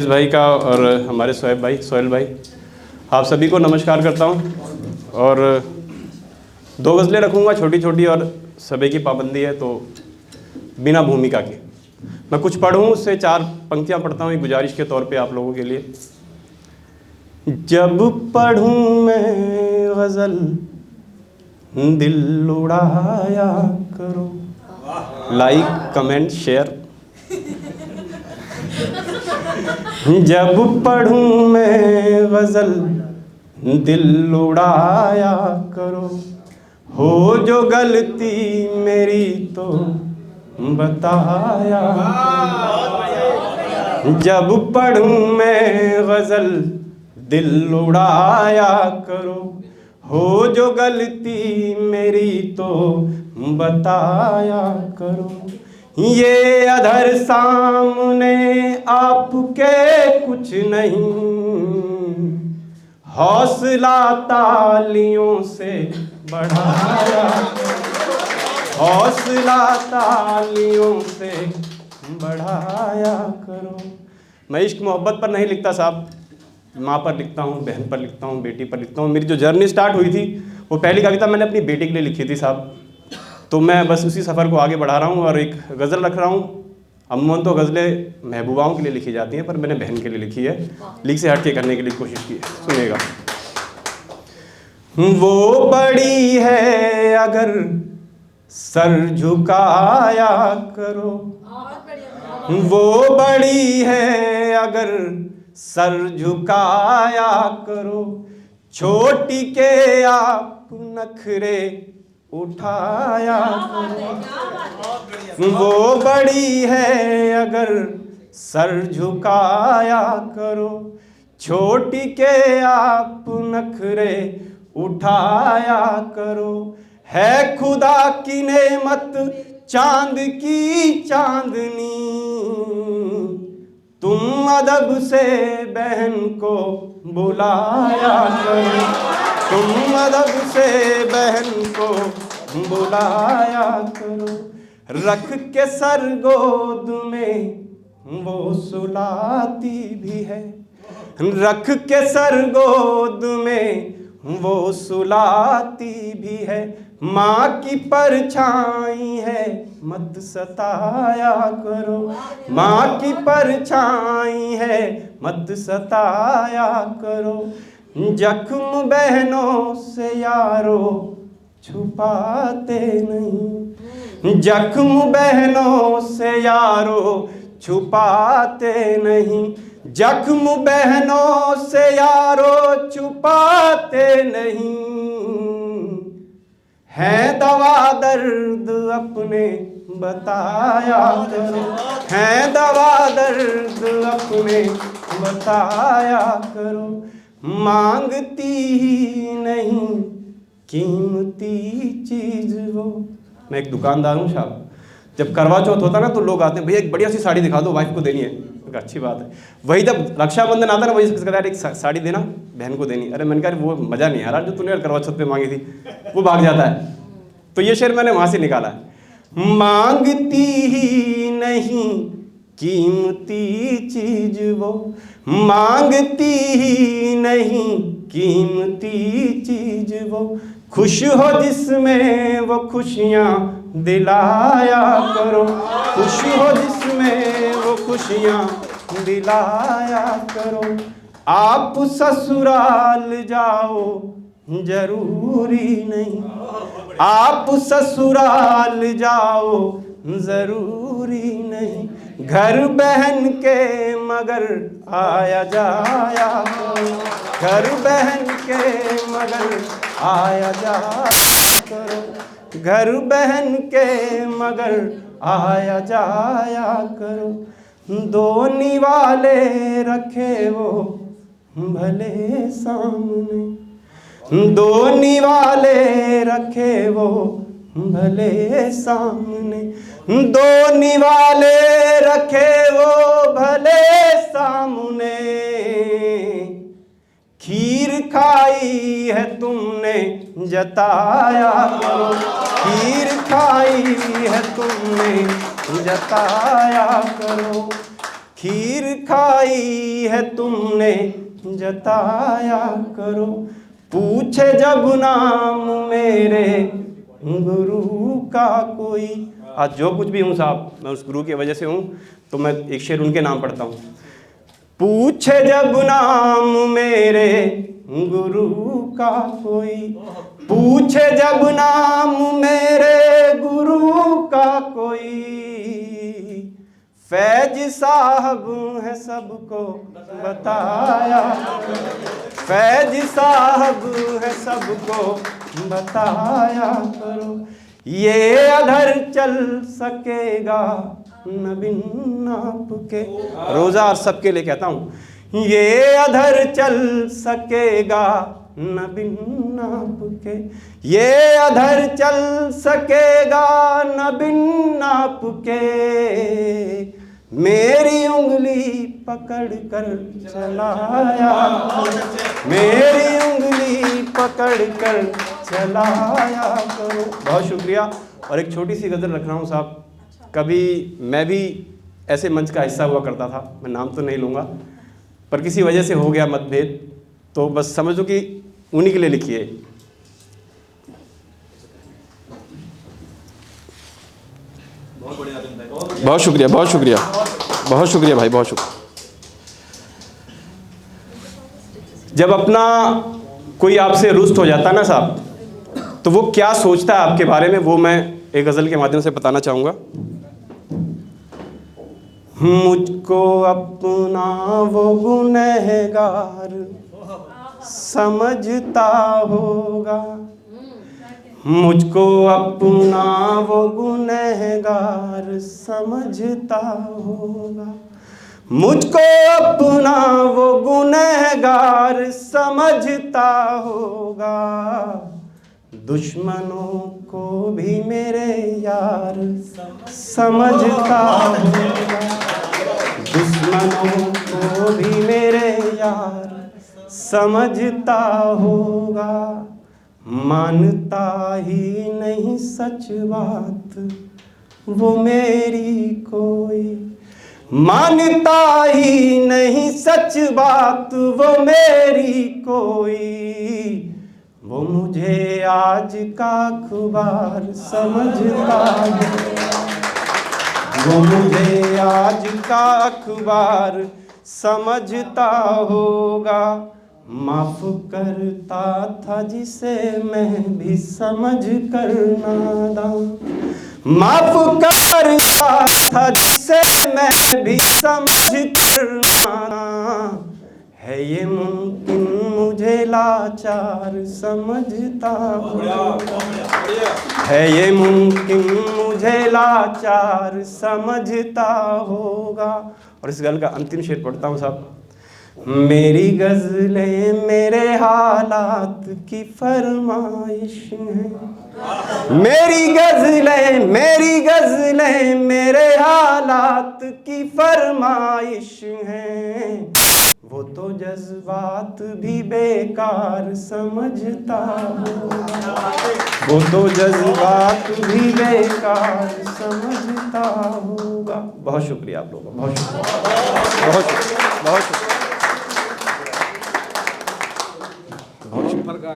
इस भाई का और हमारे सोहेल भाई, आप सभी को नमस्कार करता हूं। और 2 गज़लें रखूंगा छोटी छोटी, और समय की पाबंदी है तो बिना भूमिका के मैं कुछ पढ़ूं, उससे 4 पंक्तियां पढ़ता हूं एक गुजारिश के तौर पे आप लोगों के लिए। जब पढ़ूं मैं गज़ल दिल उड़ाया करो। Like, comment, share. जब पढ़ूं मैं गज़ल दिल उड़ाया करो, हो जो गलती मेरी तो बताया करो। जब पढ़ूं मैं गज़ल दिल उड़ाया करो, हो जो गलती मेरी तो बताया करो। ये अधर सामने आपके कुछ नहीं, हौसला तालियों से बढ़ाया करो, हौसला तालियों से बढ़ाया करो। मैं इश्क मोहब्बत पर नहीं लिखता साहब, माँ पर लिखता हूँ, बहन पर लिखता हूँ, बेटी पर लिखता हूँ। मेरी जो जर्नी स्टार्ट हुई थी वो पहली कविता मैंने अपनी बेटी के लिए लिखी थी साहब, तो मैं बस उसी सफ़र को आगे बढ़ा रहा हूँ और एक गज़ल रख रहा हूँ। अमूमन तो गज़लें महबूबाओं के लिए लिखी जाती हैं, पर मैंने बहन के लिए लिखी है, लीक से हट के करने की कोशिश की है। सुनिएगा। वो बड़ी है अगर सर झुकाया करो, वो बड़ी है अगर सर झुकाया करो, छोटी के आप नखरे उठाया करो। वो बड़ी है अगर सर झुकाया करो, छोटी के आप नखरे उठाया करो। है खुदा की नेमत चांद की चांदनी, तुम अदब से बहन को बुलाया करो, तुम अदब से बहन को बुलाया करो। रख के सर गोद में वो सुलाती भी है, रख के सर गोद में वो सुलाती भी है। माँ की परछाई है मत सताया करो, माँ की परछाई है मत सताया करो। जख्म बहनों से यारो छुपाते नहीं, जख्म बहनों से यारो छुपाते नहीं, जख्म बहनों से यारो छुपाते नहीं। है दवा दर्द अपने बताया करो, है दवा दर्द अपने बताया करो। मांगती ही नहीं कीमती चीज वो। मैं एक दुकानदार हूँ साहब, जब करवा चौथ होता ना तो लोग आते हैं, भैया एक बढ़िया सी साड़ी दिखा दो, वाइफ को देनी है। अच्छी बात है। वही जब रक्षाबंधन आता ना, वही कहता है एक साड़ी देना, बहन को देनी। अरे मैंने कहा वो मज़ा नहीं आ रहा जो तूने करवा चौथ पे मांगी थी, वो भाग जाता है। तो ये शेर मैंने वहाँ से निकाला है। मांगती ही नहीं कीमती चीज वो, मांगती ही नहीं कीमती चीज वो। खुश हो जिसमें वो खुशियाँ दिलाया करो, खुश हो जिसमें वो खुशियाँ दिलाया करो। आप ससुराल जाओ जरूरी नहीं, आप ससुराल जाओ जरूरी नहीं। घर बहन के मगर आया जाया करो, घर बहन के मगर आया जाया करो, घर बहन के मगर आया जाया करो। दो निवाले रखे वो भले सामने, दो निवाले रखे वो भले सामने, दो निवाले रखे वो भले सामने। खीर खाई है तुमने जताया करो, खीर खाई है तुमने जताया करो। खीर खाई है तुमने जताया करो। पूछे जब नाम मेरे गुरु का कोई। आज जो कुछ भी हूँ साहब, मैं उस गुरु की वजह से हूँ, तो मैं एक शेर उनके नाम पढ़ता हूँ। पूछे जब नाम मेरे गुरु का कोई, पूछे जब नाम मेरे गुरु का कोई, फैज साहब है सबको बताया, फैज साहब है सबको बताया करो। ये अधर चल सकेगा न बिन नाप के। रोजा और सबके लिए कहता हूँ, ये अधर चल सकेगा न बिन नाप के, ये अधर चल सकेगा न बिन नाप के। मेरी उंगली पकड़ कर चलाया, मेरी उंगली पकड़ कर चलाया करो। बहुत शुक्रिया। और एक छोटी सी गज़ल रख रहा हूँ साहब। कभी मैं भी ऐसे मंच का हिस्सा हुआ करता था, मैं नाम तो नहीं लूँगा, पर किसी वजह से हो गया मतभेद, तो बस समझ लो कि उन्हीं के लिए लिखी है। बहुत शुक्रिया, बहुत शुक्रिया, बहुत शुक्रिया भाई, बहुत शुक्रिया। जब अपना कोई आपसे रुष्ट हो जाता है ना साहब, तो वो क्या सोचता है आपके बारे में, वो मैं एक गज़ल के माध्यम से बताना चाहूँगा। मुझको अपना वो गुनहगार समझता होगा, मुझको अपना वो गुनहगार समझता होगा, मुझको अपना वो गुनहगार समझता होगा। दुश्मनों को भी मेरे यार समझता होगा, दुश्मनों को भी मेरे यार समझता होगा। मानता ही नहीं सच बात वो मेरी कोई, मानता ही नहीं सच बात वो मेरी कोई। वो मुझे आज का अखबार समझता है, वो मुझे आज का अखबार समझता होगा। माफ करता था जिसे मैं भी समझ कर नादान, माफ करता था जिसे मैं भी समझ कर नादान। है ये मुमकिन मुझे लाचार समझता होगा, है ये मुमकिन मुझे लाचार समझता होगा। और इस गज़ल का अंतिम शेर पढ़ता हूँ साहब। मेरी गज़लें मेरे हालात की फरमाइश हैं, मेरी गज़लें मेरे हालात की फरमाइश हैं। वो तो जज्बात भी बेकार समझता होगा, वो तो जज्बात भी बेकार समझता होगा। बहुत शुक्रिया आप लोगों का, बहुत शुक्रिया, बहुत शुक्रिया, बहुत शुक्रिया।